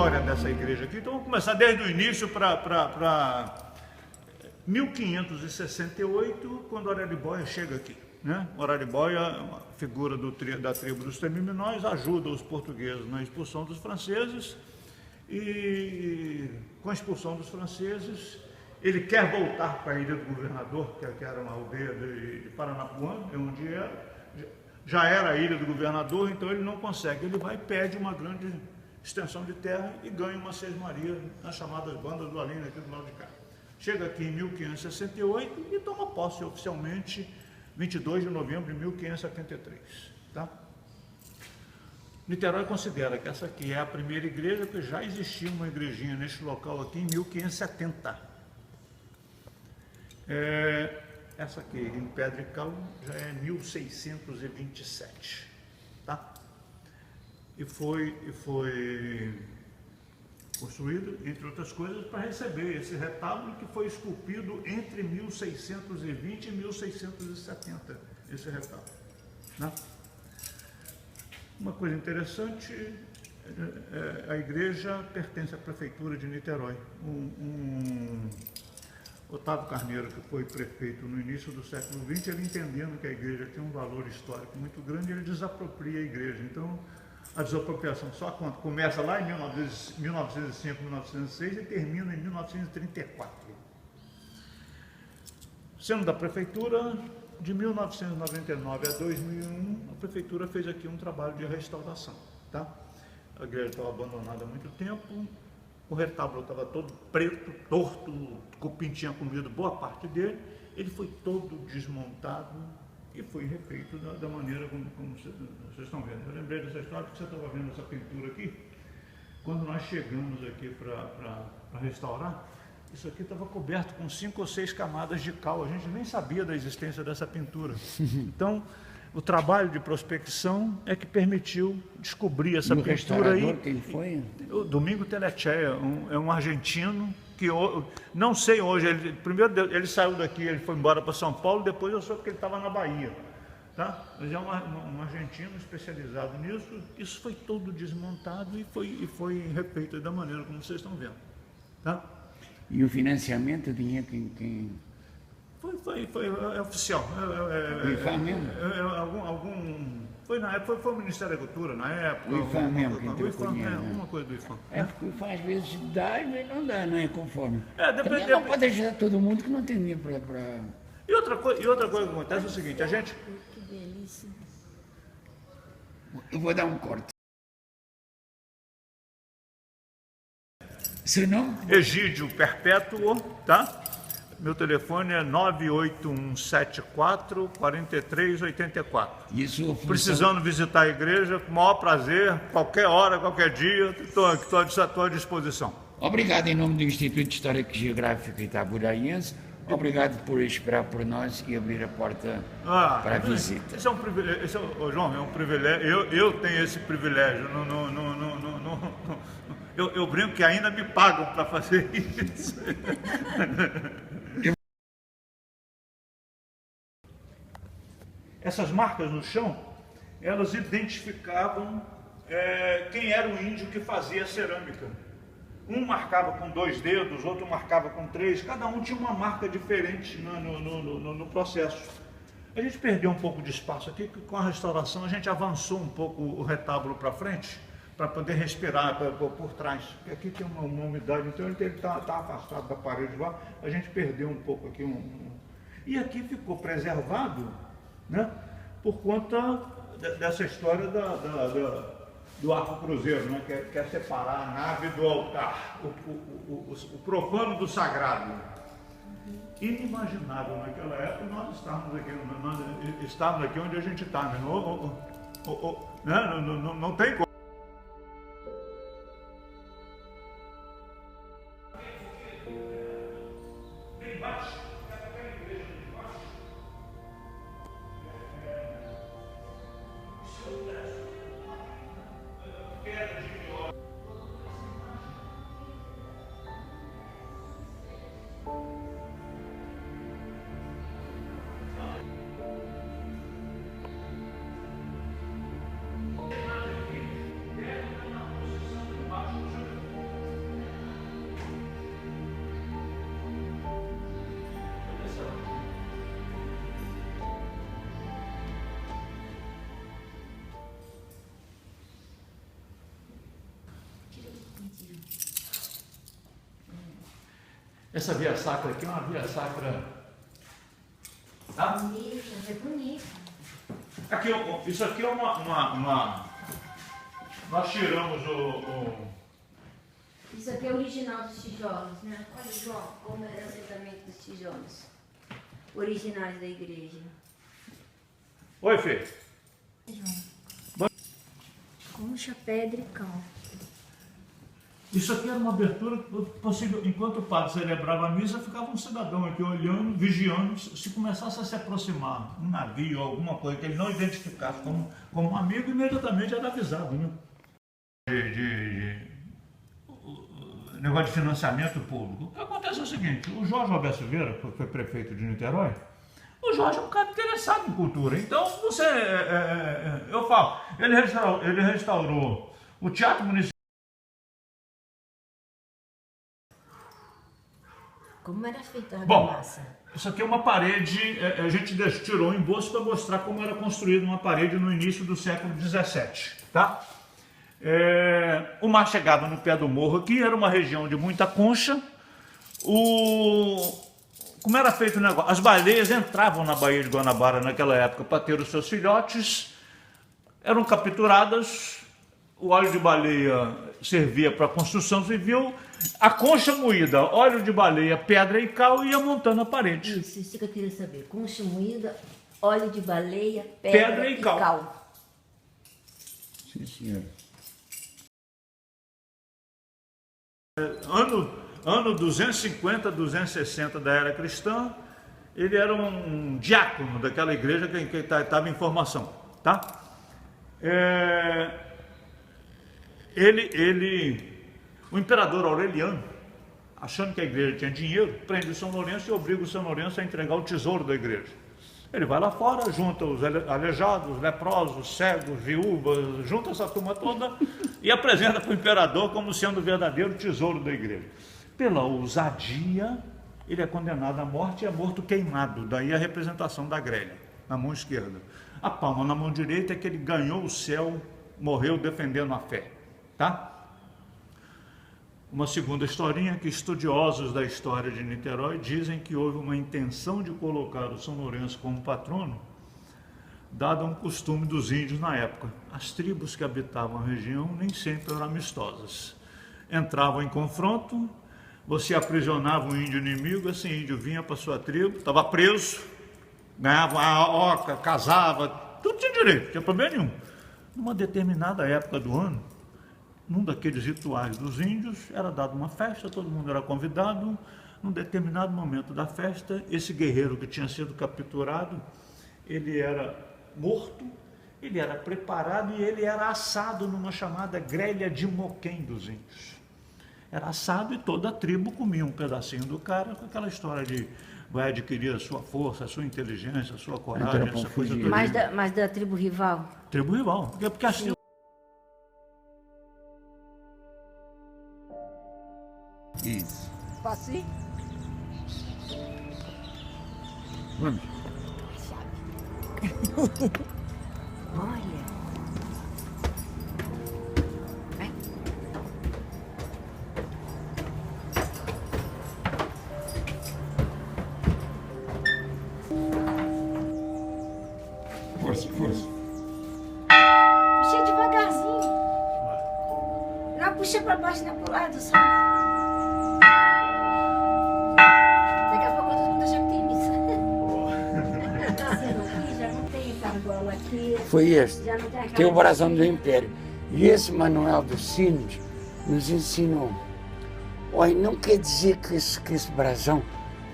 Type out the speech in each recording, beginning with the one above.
história dessa igreja aqui. Então vamos começar desde o início para 1568, quando Orelibóia chega aqui. Né? Orelibóia, uma figura da tribo dos Terminóis, ajuda os portugueses na expulsão dos franceses, e com a expulsão dos franceses ele quer voltar para a Ilha do Governador, que era uma aldeia de Paranapuã, onde já era a Ilha do Governador, então ele não consegue. Ele vai e pede uma grande extensão de terra e ganha uma sesmaria nas chamadas bandas do Além, aqui do lado de cá. Chega aqui em 1568 e toma posse oficialmente 22 de novembro de 1573. Tá? Niterói considera que essa aqui é a primeira igreja, porque já existia uma igrejinha neste local aqui em 1570. Essa aqui em Pedra e Cal já é 1627. Tá? E foi construído, entre outras coisas, para receber esse retábulo que foi esculpido entre 1620 e 1670, esse retábulo. Né? Uma coisa interessante, a igreja pertence à prefeitura de Niterói. Otávio Carneiro, que foi prefeito no início do século XX, ele entendendo que a igreja tem um valor histórico muito grande, ele desapropria a igreja. Então, a desapropriação só começa lá em 1905, 1906 e termina em 1934. Sendo da prefeitura, de 1999 a 2001, a prefeitura fez aqui um trabalho de restauração. Tá? A igreja estava abandonada há muito tempo, o retábulo estava todo preto, torto, o cupim tinha comido boa parte dele, ele foi todo desmontado e foi refeito da maneira como vocês estão vendo. Eu lembrei dessa história porque você estava vendo essa pintura aqui. Quando nós chegamos aqui para restaurar, isso aqui estava coberto com 5 ou 6 camadas de cal. A gente nem sabia da existência dessa pintura. Então, o trabalho de prospecção é que permitiu descobrir essa pintura aí. Quem foi? O Domingo Telecheia, é um argentino que não sei hoje, primeiro ele saiu daqui, ele foi embora para São Paulo, depois eu soube que ele estava na Bahia, tá? Mas é um argentino especializado nisso. Isso foi todo desmontado e foi refeito da maneira como vocês estão vendo, tá? E o financiamento, o dinheiro, quem... É oficial. O IFAM mesmo? Foi na época, foi o Ministério da Cultura, na época. O IFAM mesmo, quem trocou IFAM, dinheiro, né? alguma coisa do IFAM. Porque o IFAM às vezes dá e não dá, não é conforme. Depende. Não pode ajudar todo mundo que não tem dinheiro para... E outra coisa que acontece é o seguinte, a gente... Que delícia. Eu vou dar um corte. Seu nome? Egídio Perpétuo, tá? Meu telefone é 98174-4384. Isso. Precisando visitar a igreja, com o maior prazer, qualquer hora, qualquer dia, estou à disposição. Obrigado em nome do Instituto Histórico e Geográfico Itaburaense. Obrigado por esperar por nós e abrir a porta para a visita. Isso é um privilégio, João, é um privilégio. Eu tenho esse privilégio. Eu brinco que ainda me pagam para fazer isso. Essas marcas no chão, elas identificavam quem era o índio que fazia a cerâmica. Um marcava com 2 dedos, outro marcava com 3, cada um tinha uma marca diferente no processo. A gente perdeu um pouco de espaço aqui, com a restauração a gente avançou um pouco o retábulo para frente, para poder respirar por trás. Porque aqui tem uma umidade, então ele está afastado da parede lá, a gente perdeu um pouco aqui. E aqui ficou preservado, né, por conta dessa história do arco cruzeiro, né, que quer separar a nave do altar, o profano do sagrado. Inimaginável naquela época nós estávamos aqui onde a gente está, né? Não tem como. Essa via sacra aqui é uma via sacra. Tá? Bonita, é bonita. Aqui, isso aqui é nós tiramos Isso aqui é o original dos tijolos, né? Olha, João, como era o assentamento dos tijolos. Originais da igreja. Oi, Fê. João. Concha, pedra e cal. Isso aqui era uma abertura possível. Enquanto o padre celebrava a missa, ficava um cidadão aqui olhando, vigiando. Se começasse a se aproximar um navio, alguma coisa que ele não identificasse como um amigo, imediatamente era avisado, né? Negócio de financiamento público. O que acontece é o seguinte: o Jorge Roberto Silveira, que foi prefeito de Niterói, o Jorge é um cara interessado em cultura. Então, eu falo, ele restaurou o Teatro Municipal. Como era feita a Bom, massa? isso aqui é uma parede, a gente tirou um emboço para mostrar como era construída uma parede no início do século XVII, tá? O mar chegava no pé do morro aqui, era uma região de muita concha. Como era feito o negócio? As baleias entravam na Baía de Guanabara naquela época para ter os seus filhotes, eram capturadas, o óleo de baleia servia para a construção civil, a concha moída, óleo de baleia, pedra e cal ia montando a parede. Isso que eu queria saber. Concha moída, óleo de baleia, Pedra e cal. Sim, senhor. Ano 250, 260 da era cristã, ele era um diácono daquela igreja que estava em formação, tá? O imperador Aureliano, achando que a igreja tinha dinheiro, prende o São Lourenço e obriga o São Lourenço a entregar o tesouro da igreja. Ele vai lá fora, junta os aleijados, leprosos, cegos, viúvas, junta essa turma toda e apresenta para o imperador como sendo o verdadeiro tesouro da igreja. Pela ousadia, ele é condenado à morte e é morto queimado. Daí a representação da grelha, na mão esquerda. A palma na mão direita é que ele ganhou o céu, morreu defendendo a fé. Tá? Uma segunda historinha que estudiosos da história de Niterói dizem que houve uma intenção de colocar o São Lourenço como patrono, dado um costume dos índios na época. As tribos que habitavam a região nem sempre eram amistosas. Entravam em confronto, você aprisionava um índio inimigo, esse índio vinha para sua tribo, estava preso, ganhava a oca, casava, tudo tinha direito, não tinha problema nenhum. Numa determinada época do ano, num daqueles rituais dos índios, era dada uma festa, todo mundo era convidado. Num determinado momento da festa, esse guerreiro que tinha sido capturado, ele era morto, ele era preparado e ele era assado numa chamada grelha de moquém dos índios. Era assado e toda a tribo comia um pedacinho do cara, com aquela história de vai adquirir a sua força, a sua inteligência, a sua coragem, essa coisa toda. Mas da tribo rival? Tribo rival, porque assim... Isso. Posso ir? Vamos. Olha. Vai. Força, força. Puxa devagarzinho. Não puxa pra baixo, não pro lado só. Daqui a pouco eu vou deixar que tem missa. Já não tem essa argola aqui. Foi este. Já não tem aquela... Tem o brasão do Império. E esse Manuel dos Sinos nos ensinou. Olha, não quer dizer que esse brasão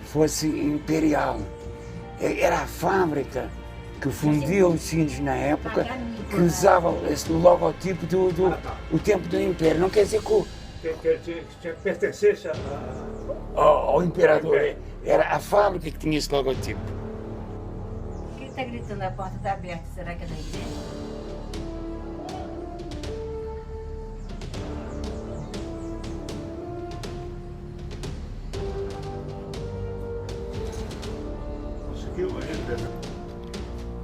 fosse imperial. Era a fábrica que fundia os sinos na época, que usava esse logotipo do tempo do Império. Não quer dizer que pertencesse ao imperador. Era a fábrica que tinha esse logotipo. O que ele está gritando? A porta está aberta. Será que é da igreja?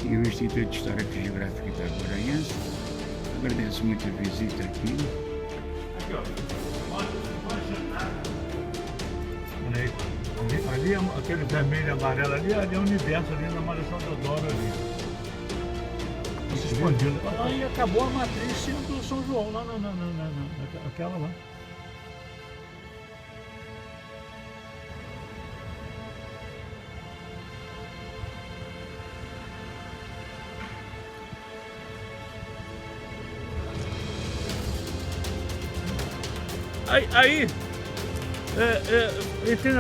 E o Instituto de História Geográfica Itaboraense agradece muito a visita aqui. Aqui, ó. Pode imaginar. Aí, ali aquele vermelho e amarelo ali é o universo ali na Marechal Deodoro ali. Se escondido. Aí acabou a matriz do São João, lá aquela lá. Aí entrei